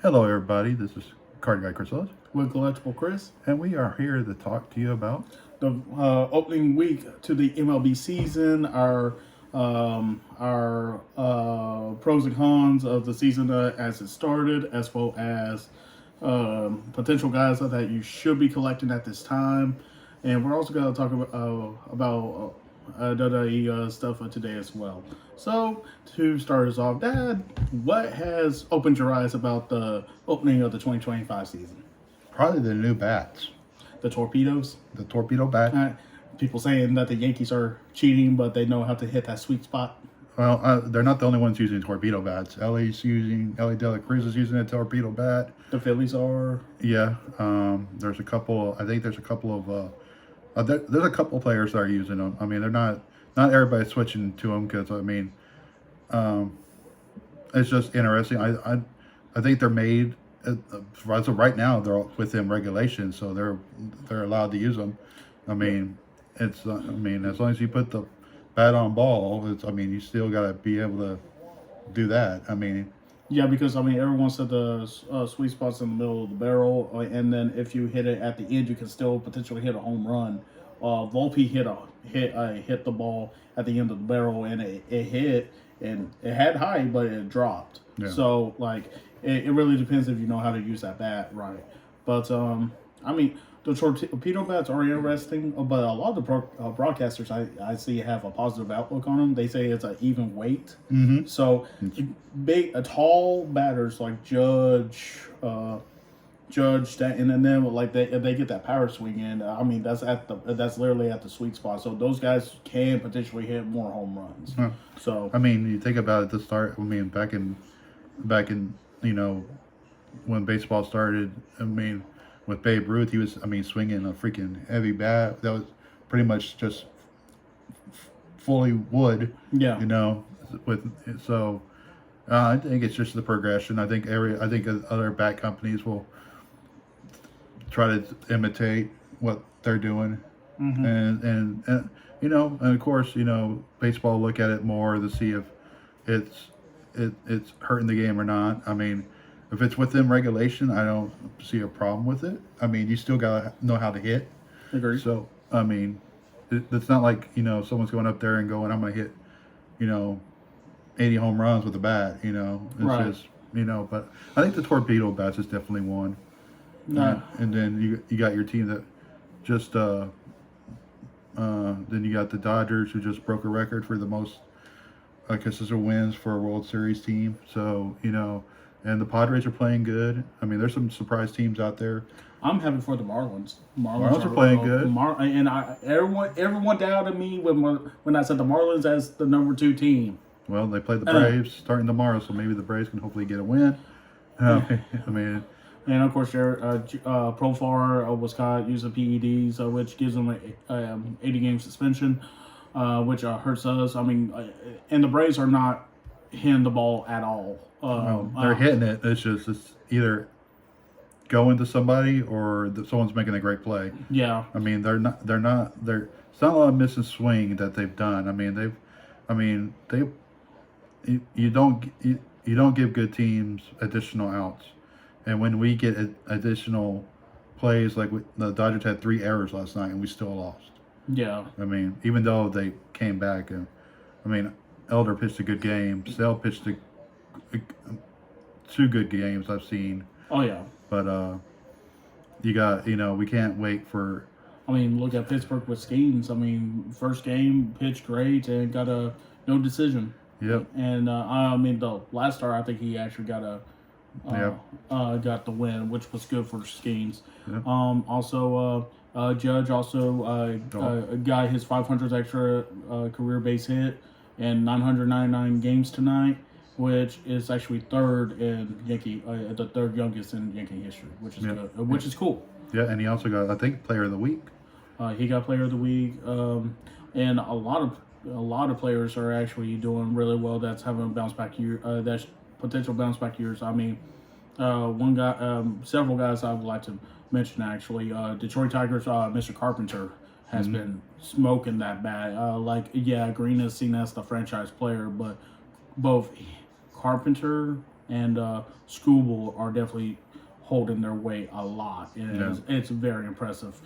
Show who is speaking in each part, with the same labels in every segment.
Speaker 1: Hello, everybody. This is Card Guy Chris Ellis,
Speaker 2: With Collectible Chris.
Speaker 1: and we are here to talk to you about.
Speaker 2: The opening week to the MLB season, our pros and cons of the season as it started, as well as potential guys that you should be collecting at this time, and we're also going to talk about WWE stuff today as well. So to start us off, Dad, what has opened your eyes about the opening of the 2025 season?
Speaker 1: Probably the new bats,
Speaker 2: The torpedoes.
Speaker 1: the torpedo bat.
Speaker 2: People saying that the Yankees are cheating, but they know how to hit that sweet spot.
Speaker 1: Well, they're not the only ones using torpedo bats. Ellie De La Cruz is using a torpedo bat.
Speaker 2: The Phillies are.
Speaker 1: Yeah, there's a couple. I think there's a couple of. There's a couple players that are using them. I mean, they're not everybody switching to them because it's just interesting. I think they're made. So right now they're within regulations, so they're allowed to use them. I mean, as long as you put the bat on ball, you still got to be able to do that.
Speaker 2: Yeah, because everyone said the sweet spot's in the middle of the barrel, and then if you hit it at the end, you can still potentially hit a home run. Volpe hit the ball at the end of the barrel, and it hit, and it had height, but it dropped.
Speaker 1: Yeah.
Speaker 2: So it really depends if you know how to use that bat right. But the torpedo bats are interesting, but a lot of the broadcasters I see have a positive outlook on them. They say it's an even weight.
Speaker 1: Mm-hmm.
Speaker 2: So tall batters like Judge, that, and then they get that power swing in. That's literally at the sweet spot. So those guys can potentially hit more home runs.
Speaker 1: Huh.
Speaker 2: So
Speaker 1: you think about it at the start. Back in when baseball started. With Babe Ruth, he was swinging a freaking heavy bat that was pretty much just fully wood.
Speaker 2: Yeah.
Speaker 1: I think it's just the progression. I think other bat companies will try to imitate what they're doing.
Speaker 2: Mm-hmm.
Speaker 1: And of course, baseball look at it more to see if it's hurting the game or not. If it's within regulation, I don't see a problem with it. You still gotta know how to hit.
Speaker 2: Agreed.
Speaker 1: So it's not like someone's going up there and going, I'm gonna hit 80 home runs with a bat. It's
Speaker 2: right.
Speaker 1: just But I think the torpedo bats is definitely one.
Speaker 2: No.
Speaker 1: And then you got your team that just then you got the Dodgers, who just broke a record for the most consistent wins for a World Series team. So and the Padres are playing good. There's some surprise teams out there.
Speaker 2: I'm happy for the Marlins.
Speaker 1: Marlins are playing good.
Speaker 2: Everyone doubted me when I said the Marlins as the number 2 team.
Speaker 1: Well, they play the Braves starting tomorrow, so maybe the Braves can hopefully get a win.
Speaker 2: And of course, Profar was caught using PEDs, which gives them an 80-game suspension, which hurts us. And the Braves are not hitting the ball at all.
Speaker 1: They're hitting it. It's either going to somebody or someone's making a great play.
Speaker 2: Yeah.
Speaker 1: It's not a lot of missing swing that they've done. You don't give good teams additional outs, and when we get additional plays, like the Dodgers had 3 errors last night and we still lost.
Speaker 2: Yeah.
Speaker 1: Even though they came back, and Elder pitched a good game. Sale pitched 2 good games I've seen.
Speaker 2: Oh yeah.
Speaker 1: But you got we can't wait for.
Speaker 2: Look at Pittsburgh with Skeens. First game pitched great and got no decision.
Speaker 1: Yep.
Speaker 2: And the last start, I think he actually got the win, which was good for Skeens.
Speaker 1: Yep.
Speaker 2: Judge got his 500th extra career base hit in 999 games tonight, which is actually the third youngest in Yankee history, which is good, which is cool.
Speaker 1: Yeah, and he also got, I think, Player of the Week.
Speaker 2: He got Player of the Week, and a lot of players are actually doing really well. That's having a bounce back year. That's potential bounce back years. One guy, several guys I would like to mention actually. Detroit Tigers, Mr. Carpenter has been smoking that bat. Green is seen as the franchise player, but both Carpenter and Scooble are definitely holding their weight a lot. And it's very impressive.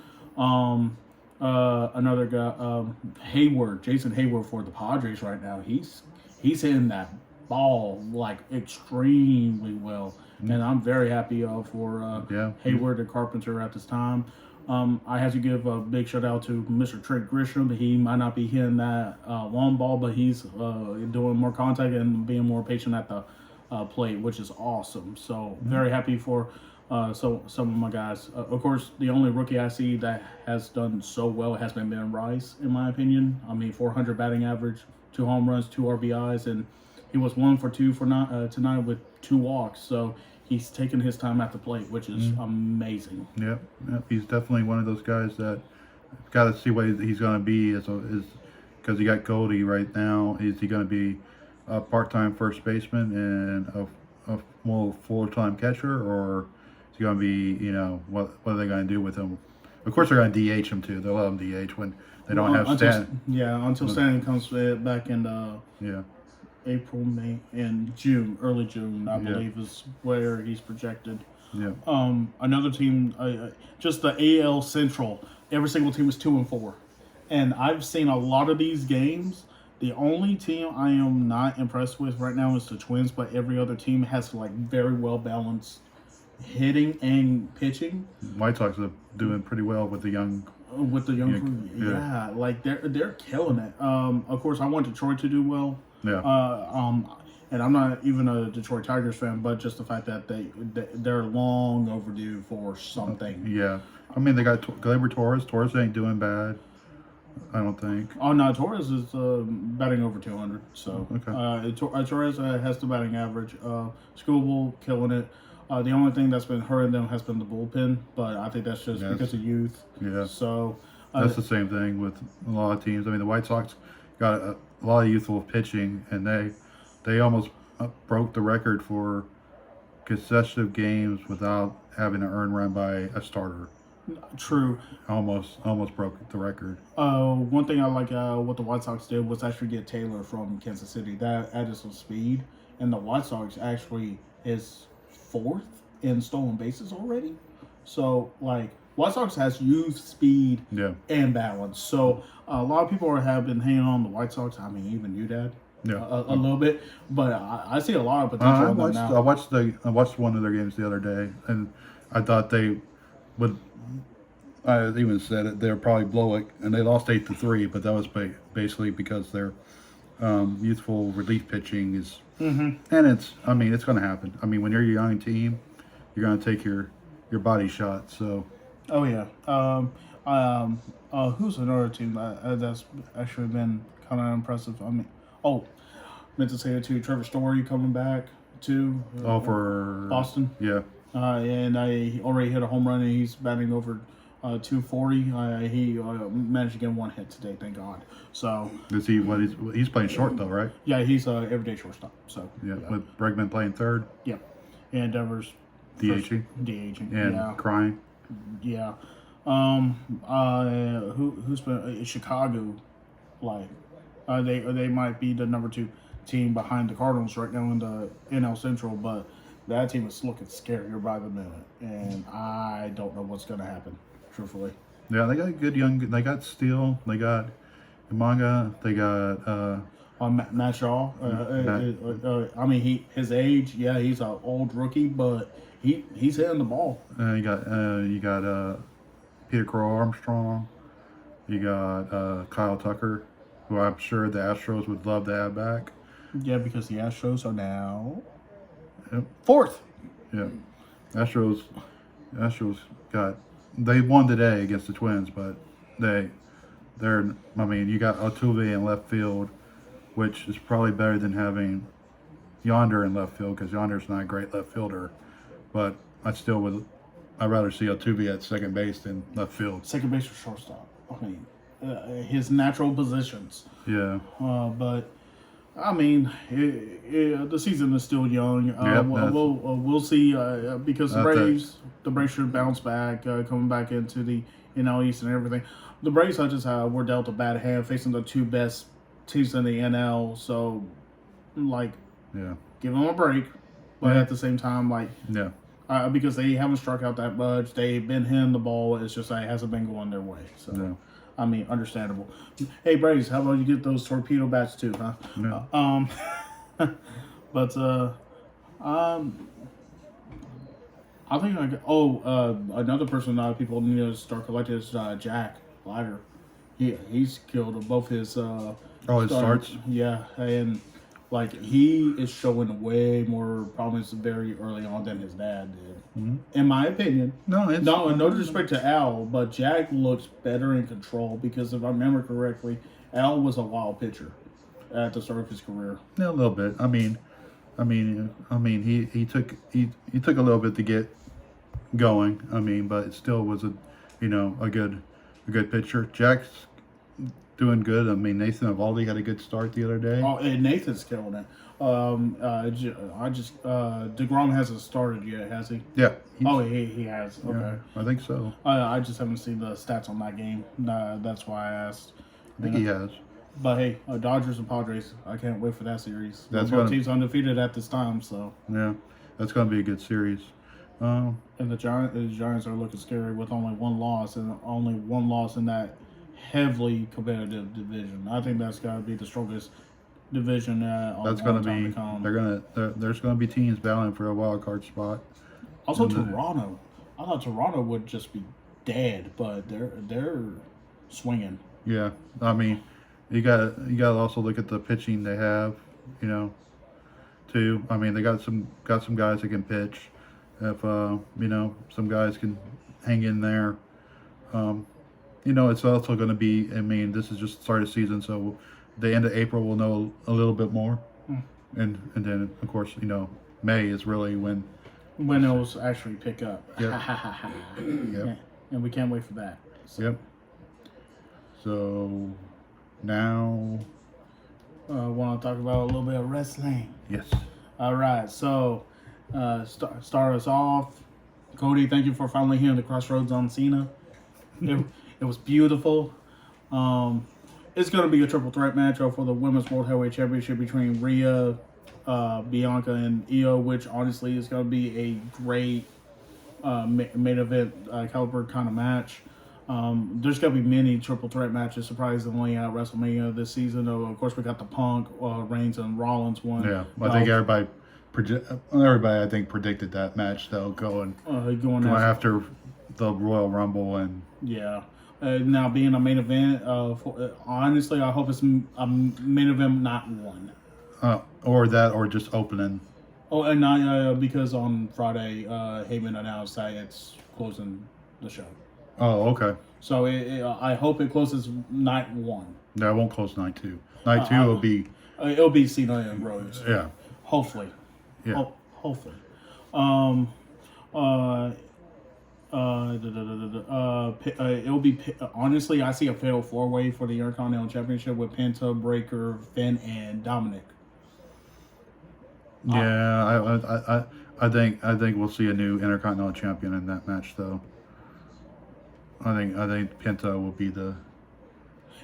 Speaker 2: Another guy, Hayward, Jason Hayward for the Padres right now. He's hitting that ball like extremely well, and I'm very happy for Hayward and Carpenter at this time. I have to give a big shout out to Mr. Trent Grisham. He might not be hitting that long ball, but he's doing more contact and being more patient at the plate, which is awesome. So very happy for some of my guys. Of course, the only rookie I see that has done so well has been Ben Rice, in my opinion. I mean, 400 batting average, 2 home runs, 2 RBIs, and he was 1 for 2 for tonight with 2 walks. So he's taking his time at the plate, which is amazing.
Speaker 1: Yep, he's definitely one of those guys that got to see what he's going to be is because you got Goldie right now. Is he going to be a part-time first baseman and a more full-time catcher, or is he going to be, what are they going to do with him? Of course, they're going to DH him too. They'll let him DH when they don't have Stanton.
Speaker 2: Until Stanton comes back in April, May, and June, early June, I believe is where he's projected.
Speaker 1: Yeah.
Speaker 2: Another team, just the AL Central. Every single team is 2-4, and I've seen a lot of these games. The only team I am not impressed with right now is the Twins, but every other team has like very well balanced hitting and pitching.
Speaker 1: White Sox are doing pretty well with the young.
Speaker 2: Yeah, like they're killing it. Of course, I want Detroit to do well.
Speaker 1: Yeah.
Speaker 2: And I'm not even a Detroit Tigers fan, but just the fact that they're long overdue for something.
Speaker 1: Yeah, I mean they got Gleyber Torres. Torres ain't doing bad, I don't think.
Speaker 2: Oh no, Torres is batting over 200. So
Speaker 1: okay.
Speaker 2: Torres has the batting average. Scooble killing it. The only thing that's been hurting them has been the bullpen, but I think that's just because of youth.
Speaker 1: Yeah.
Speaker 2: So
Speaker 1: that's the same thing with a lot of teams. I mean, the White Sox got a lot of youthful pitching, and they almost broke the record for consecutive games without having an earned run by a starter.
Speaker 2: True.
Speaker 1: Almost broke the record.
Speaker 2: One thing I like what the White Sox did was actually get Taylor from Kansas City. That added some speed, and the White Sox actually is 4th in stolen bases already. So, like, White Sox has youth, speed, and balance. So, a lot of people have been hanging on the White Sox. I mean, even you, Dad.
Speaker 1: Yeah,
Speaker 2: a little bit. But I see a lot of potential in them now.
Speaker 1: I watched one of their games the other day, and I thought they would. I even said it. They'll probably blow it, and they lost 8-3. But that was basically because their youthful relief pitching is. And it's going to happen. I mean, when you're a young team, you're going to take your body shot. So.
Speaker 2: Oh yeah. Who's another team that's actually been kind of impressive? I mean, meant to say it too. Trevor Story coming back too.
Speaker 1: For
Speaker 2: Boston.
Speaker 1: Yeah.
Speaker 2: And he already hit a home run, and he's batting over 240. He managed to get 1 hit today, thank God. So
Speaker 1: is he he's playing short though, right?
Speaker 2: Yeah, he's everyday shortstop. So
Speaker 1: yeah, with Bregman playing third.
Speaker 2: Yeah, and Devers
Speaker 1: DHing and crying.
Speaker 2: Yeah. Who's been Chicago? Like, they might be the number 2 team behind the Cardinals right now in the NL Central, but that team is looking scarier by the minute, and I don't know what's going to happen. Truthfully.
Speaker 1: Yeah, they got good young. They got Steele. They got Manga. They got
Speaker 2: Matt Shaw. I mean, his age. Yeah, he's an old rookie, but he's hitting the ball.
Speaker 1: You got Peter Crow Armstrong. You got Kyle Tucker, who I'm sure the Astros would love to have back.
Speaker 2: Yeah, because the Astros are now 4th.
Speaker 1: Yeah, Astros got. They won today against the Twins, but they're. I mean, you got Altuve in left field, which is probably better than having Yonder in left field because Yonder's not a great left fielder. But I'd rather see Altuve at second base than left field.
Speaker 2: Second base or shortstop. I mean, his natural positions.
Speaker 1: Yeah.
Speaker 2: But I mean, the season is still young. We'll see because the Braves should bounce back, coming back into the NL East and everything. The Braves were dealt a bad hand facing the 2 best teams in the NL. So, like, give them a break. but at the same time, like,
Speaker 1: Yeah.
Speaker 2: because they haven't struck out that much, they've been hitting the ball. It's just like it hasn't been going their way. So,
Speaker 1: Yeah.
Speaker 2: I mean, understandable. Hey, Braves, how about you get those torpedo bats too, huh?
Speaker 1: Yeah.
Speaker 2: But I think another person people need to start collecting is Jack Leiter. He's killed both his
Speaker 1: His starts.
Speaker 2: Yeah, and like he is showing way more promise very early on than his dad did, in my opinion. No disrespect to Al, but Jack looks better in control because if I remember correctly, Al was a wild pitcher at the start of his career.
Speaker 1: Yeah, a little bit. I mean, he took a little bit to get going. I mean, but it still was a good pitcher. Jack's doing good. I mean, Nathan Eovaldi had a good start the other day.
Speaker 2: Oh, and Nathan's killing it. DeGrom hasn't started yet, has he?
Speaker 1: Yeah.
Speaker 2: He has. Okay.
Speaker 1: Yeah, I think so.
Speaker 2: I just haven't seen the stats on that game. That's why I asked.
Speaker 1: I think he has.
Speaker 2: But hey, Dodgers and Padres. I can't wait for that series.
Speaker 1: Both
Speaker 2: teams undefeated at this time, so
Speaker 1: yeah, that's going to be a good series.
Speaker 2: And the Giants are looking scary with only one loss in that heavily competitive division. I think that's got to be the strongest division.
Speaker 1: That's going to be. There's going to be teams battling for a wild card spot.
Speaker 2: Also, Toronto. I thought Toronto would just be dead, but they're swinging.
Speaker 1: Yeah, I mean, you got to also look at the pitching they have. Too. I mean, they got some guys that can pitch. If some guys can hang in there. It's also going to be. I mean, this is just the start of the season, so the end of April we'll know a little bit more, and then of course May is really when
Speaker 2: it'll actually pick up.
Speaker 1: Yep.
Speaker 2: Yeah, and we can't wait for that. So.
Speaker 1: Yep. So now,
Speaker 2: want to talk about a little bit of wrestling.
Speaker 1: Yes.
Speaker 2: All right, so start us off. Cody, thank you for finally hearing the Crossroads on Cena. It was beautiful. It's going to be a triple threat match for the Women's World Heavyweight Championship between Rhea, Bianca, and Io, which honestly is going to be a great main event caliber kind of match. There's going to be many triple threat matches, surprisingly, at WrestleMania this season. Of course, we got the Punk, Reigns, and Rollins one.
Speaker 1: Yeah, I think everybody I think predicted that match though going after the Royal Rumble and
Speaker 2: yeah. Now being a main event, honestly, I hope it's a main event, not one.
Speaker 1: Or just opening.
Speaker 2: Oh, and not because on Friday, Heyman announced that it's closing the show.
Speaker 1: Oh, okay.
Speaker 2: So I hope it closes night one.
Speaker 1: No, it won't close night two. Night two will be.
Speaker 2: It'll be Cena and Rhodes.
Speaker 1: Yeah.
Speaker 2: Hopefully.
Speaker 1: Yeah.
Speaker 2: Hopefully. It'll be honestly. I see a fatal 4-way for the Intercontinental Championship with Penta, Breaker, Finn, and Dominic.
Speaker 1: Yeah, I think we'll see a new Intercontinental Champion in that match though. I think Penta will be the.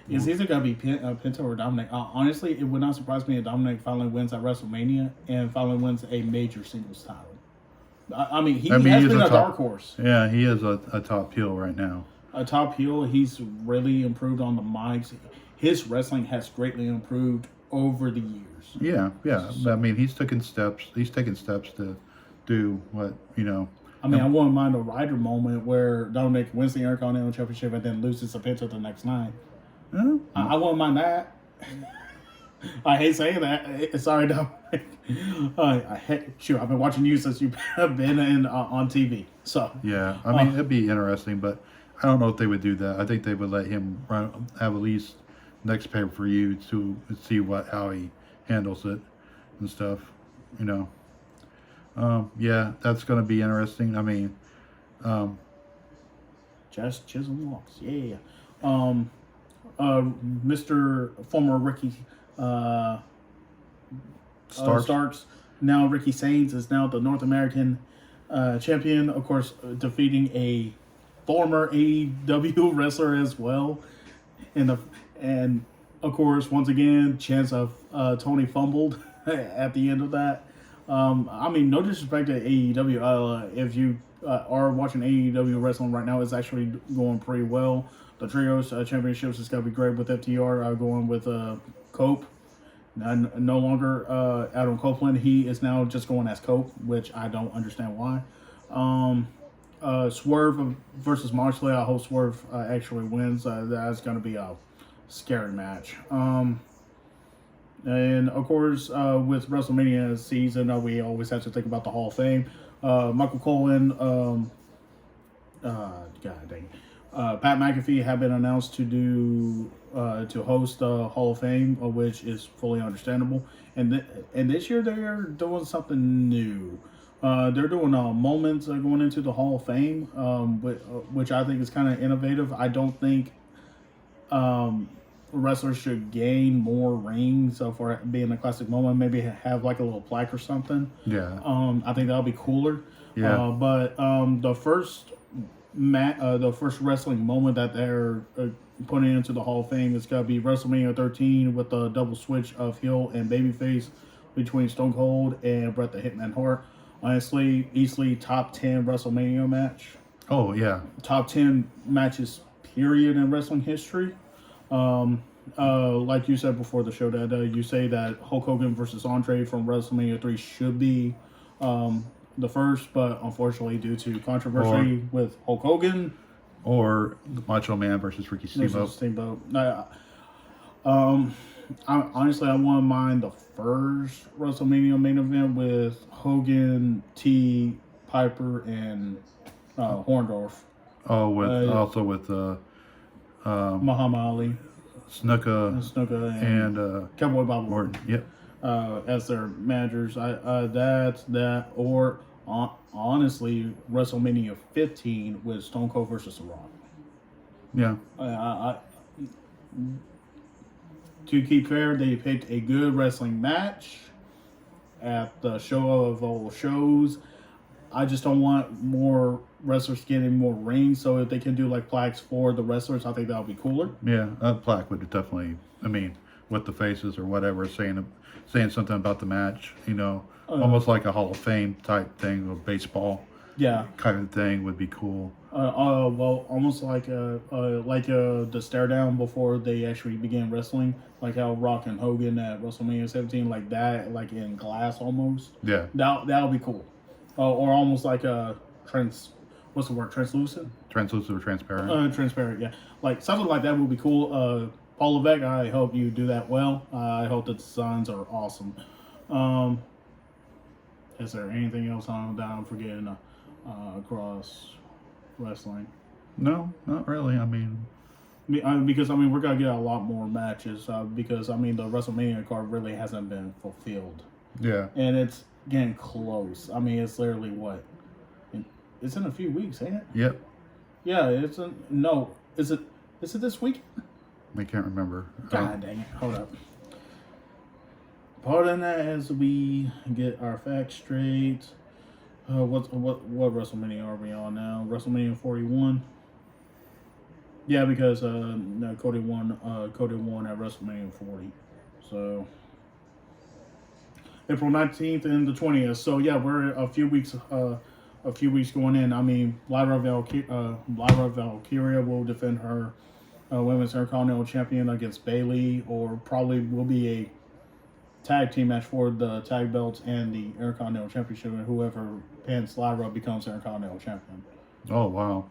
Speaker 2: It's either gonna be Penta or Dominic. Honestly, it would not surprise me if Dominic finally wins at WrestleMania and finally wins a major singles title. I mean, he has been a dark horse.
Speaker 1: Yeah, he is a top heel right now.
Speaker 2: A top heel. He's really improved on the mics. His wrestling has greatly improved over the years.
Speaker 1: Yeah. I mean, he's taken steps. He's taken steps to do what
Speaker 2: I mean, I wouldn't mind a Ryder moment where Dominic wins the Intercontinental Championship and then loses to Penta the next night.
Speaker 1: Yeah.
Speaker 2: I wouldn't mind that. I hate saying that. Sorry, Dominic. I've been watching you since you've been on TV. So
Speaker 1: yeah, I mean, it'd be interesting, but I don't know if they would do that. I think they would let him have at least next pay-per-view to see how he handles it and stuff. Yeah, that's going to be interesting. I mean,
Speaker 2: just Chisholm walks. Yeah. Mr. Former Ricky Starks. Now Ricky Sainz is now the North American champion. Of course, defeating a former AEW wrestler as well. And of course, once again, chance of Tony fumbled at the end of that. I mean, no disrespect to AEW. If you are watching AEW wrestling right now, it's actually going pretty well. The trios championships is going to be great with FTR. Going with Cope. No longer Adam Copeland. He is now just going as Cope, which I don't understand why. Swerve versus Moxley. I hope Swerve actually wins. That's going to be a scary match. And of course, with WrestleMania season, we always have to think about the Hall of Fame. Michael Cole and God dang it. Pat McAfee have been announced to host the Hall of Fame, which is fully understandable. And this year they're doing something new. They're doing moments going into the Hall of Fame, which I think is kind of innovative. I don't think wrestlers should gain more rings for being a classic moment. Maybe have like a little plaque or something.
Speaker 1: Yeah.
Speaker 2: I think that'll be cooler.
Speaker 1: Yeah.
Speaker 2: But the first wrestling moment that they're putting into the Hall of Fame is gonna be WrestleMania 13 with the double switch of heel and babyface between Stone Cold and Bret the Hitman Hart. Honestly, easily top 10 WrestleMania match.
Speaker 1: Oh yeah.
Speaker 2: Top 10 matches period in wrestling history. Like you said before the show, that you say that Hulk Hogan versus Andre from WrestleMania 3 should be the first, but unfortunately, due to controversy with Hulk Hogan
Speaker 1: or Macho Man versus Ricky Steamboat.
Speaker 2: Honestly, I wouldn't mind the first WrestleMania main event with Hogan, T, Piper, and Horndorf.
Speaker 1: Oh, also with
Speaker 2: Muhammad Ali,
Speaker 1: Snuka, and
Speaker 2: Cowboy Bob
Speaker 1: Orton. Yep.
Speaker 2: As their managers. Or honestly, WrestleMania 15 with Stone Cold versus The Rock.
Speaker 1: Yeah.
Speaker 2: To keep fair, they picked a good wrestling match at the show of all shows. I just don't want more wrestlers getting more rings, so if they can do like plaques for the wrestlers, I think that would be cooler.
Speaker 1: Yeah, a plaque would definitely, I mean, with the faces or whatever, saying something about the match, almost like a Hall of Fame type thing, or baseball kind of thing would be cool.
Speaker 2: Well, almost like the stare down before they actually began wrestling, like how Rock and Hogan at WrestleMania 17, like that, like in glass almost.
Speaker 1: Yeah,
Speaker 2: that would be cool. Or almost like a what's the word? Translucent
Speaker 1: or transparent.
Speaker 2: Transparent, yeah. Like something like that would be cool. Paul Levesque, I hope you do that well. I hope the designs are awesome. Is there anything else I'm forgetting across wrestling?
Speaker 1: No, not really. I mean,
Speaker 2: because we're gonna get a lot more matches. Because the WrestleMania card really hasn't been fulfilled.
Speaker 1: Yeah,
Speaker 2: and it's getting close. It's literally what? It's in a few weeks, ain't it?
Speaker 1: Yep.
Speaker 2: Yeah, no. Is it this week?
Speaker 1: I can't remember.
Speaker 2: God dang it! Hold up. Pardon that as we get our facts straight. What WrestleMania are we on now? WrestleMania 41. Yeah, because Cody won at WrestleMania 40. So April 19th and the 20th. So yeah, we're a few weeks going in. Lyra Valkyria will defend her Women's Intercontinental Champion against Bayley, or probably will be a tag team match for the tag belts and the Intercontinental Championship, and whoever pins Lyra becomes Intercontinental Champion.
Speaker 1: Oh wow!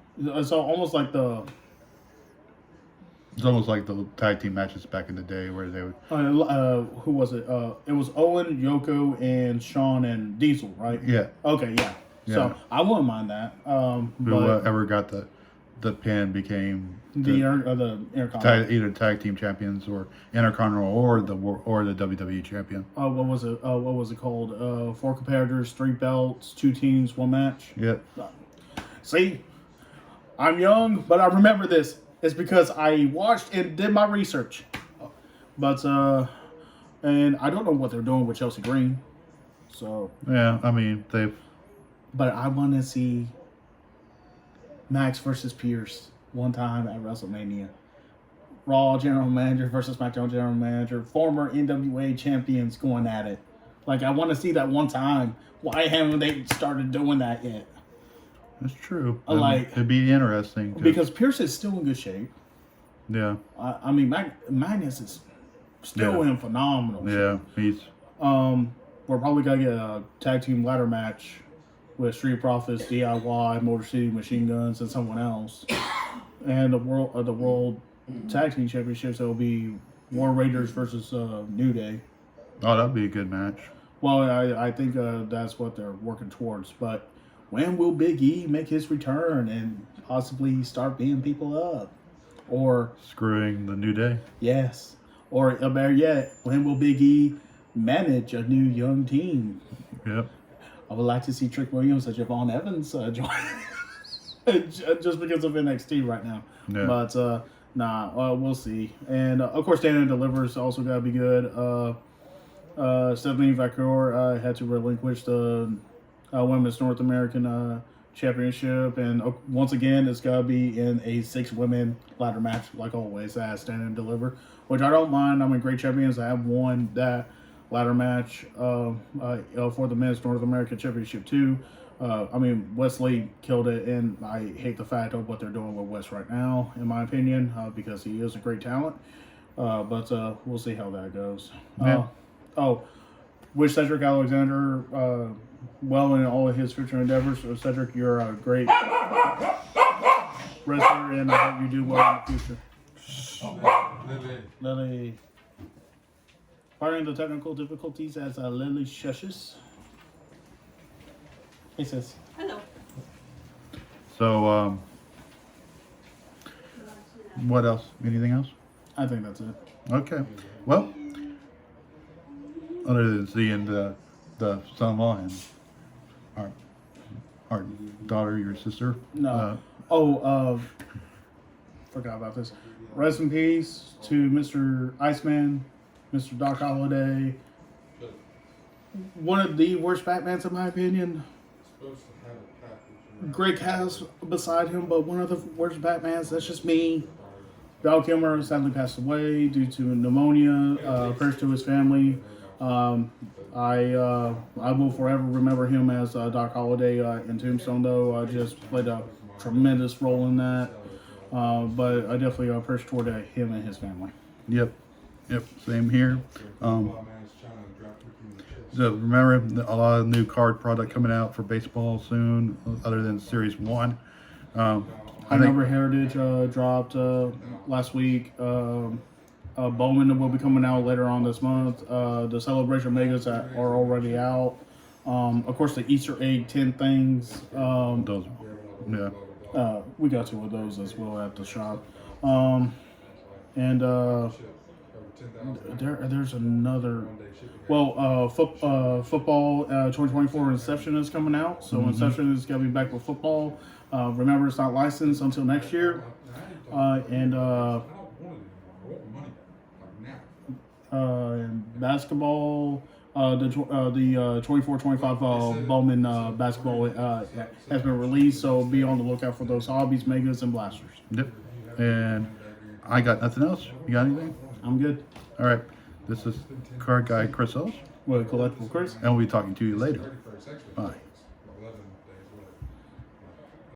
Speaker 2: So almost like
Speaker 1: it's almost like the tag team matches back in the day where they would.
Speaker 2: Who was it? It was Owen, Yoko, and Shawn and Diesel, right?
Speaker 1: Yeah.
Speaker 2: Okay, yeah. So I wouldn't mind that.
Speaker 1: Whoever got the pin became
Speaker 2: the Intercontinental,
Speaker 1: either tag team champions or Intercontinental or the WWE champion.
Speaker 2: What was it? What was it called? 4 competitors, 3 belts, 2 teams, 1 match.
Speaker 1: Yep.
Speaker 2: See, I'm young, but I remember this. It's because I watched and did my research. But and I don't know what they're doing with Chelsea Green. So
Speaker 1: yeah, they've.
Speaker 2: But I want to see Max versus Pierce one time at WrestleMania. Raw general manager versus SmackDown general manager. Former NWA champions going at it. Like, I want to see that one time. Why haven't they started doing that yet?
Speaker 1: That's true.
Speaker 2: Like,
Speaker 1: it'd be interesting
Speaker 2: because Pierce is still in good shape.
Speaker 1: Yeah.
Speaker 2: I mean, Magnus is still in phenomenal shape.
Speaker 1: Yeah, he's.
Speaker 2: We're probably gonna get a tag team ladder match with Street Profits, DIY, Motor City Machine Guns, and someone else. And the world tag team championships. It'll be War Raiders versus New Day.
Speaker 1: Oh, that'd be a good match.
Speaker 2: Well, I think that's what they're working towards. But when will Big E make his return and possibly start beating people up? Or
Speaker 1: screwing the New Day?
Speaker 2: Yes. Or better yet, when will Big E manage a new young team?
Speaker 1: Yep.
Speaker 2: I would like to see Trick Williams and Javon Evans join just because of NXT right now.
Speaker 1: Yeah.
Speaker 2: But we'll see. And of course, Stand and Deliver is also got to be good. Stephanie Vaquer had to relinquish the Women's North American Championship, and once again, it's got to be in a 6-women ladder match, like always, as Stand and Deliver, which I don't mind. I'm in great champions. I have won that ladder match for the Men's North American Championship too. I mean, Wesley killed it, and I hate the fact of what they're doing with Wes right now, in my opinion, because he is a great talent. But we'll see how that goes.
Speaker 1: Yeah.
Speaker 2: Wish Cedric Alexander well in all of his future endeavors. So Cedric, you're a great wrestler, and I hope you do well in the future. Lily. Pardon the technical difficulties as Lily shushes. He says.
Speaker 3: Hello.
Speaker 1: So, what else? Anything else?
Speaker 2: I think that's it.
Speaker 1: Okay. Well, other than seeing the son-in-law and our daughter, your sister.
Speaker 2: No. Forgot about this. Rest in peace to Mr. Iceman, Mr. Doc Holliday. One of the worst Batmans, in my opinion. Great cast beside him, but one of the worst Batmans. That's just me. Val Kilmer sadly passed away due to pneumonia. Prayers to his family. I will forever remember him as Doc Holliday in Tombstone, though. Just played a tremendous role in that. But I definitely prayers toward him and his family.
Speaker 1: Yep. Same here. So remember, a lot of new card product coming out for baseball soon, other than Series 1.
Speaker 2: I Number Heritage dropped last week. Bowman will be coming out later on this month. The Celebration Megas are already out. Of course, the Easter egg 10 things.
Speaker 1: Those, yeah.
Speaker 2: We got 2 of those as well at the shop. There's another. Well, football 2024 Inception is coming out. So Inception is going to be back with football. Remember, it's not licensed until next year. And basketball, the 24-25 Bowman basketball has been released. So be on the lookout for those hobbies, megas, and blasters.
Speaker 1: Yep. And I got nothing else. You got anything?
Speaker 2: I'm good.
Speaker 1: All right. This is Card Guy Chris Ellis.
Speaker 2: With Collectible Chris.
Speaker 1: And we'll be talking to you later. Bye.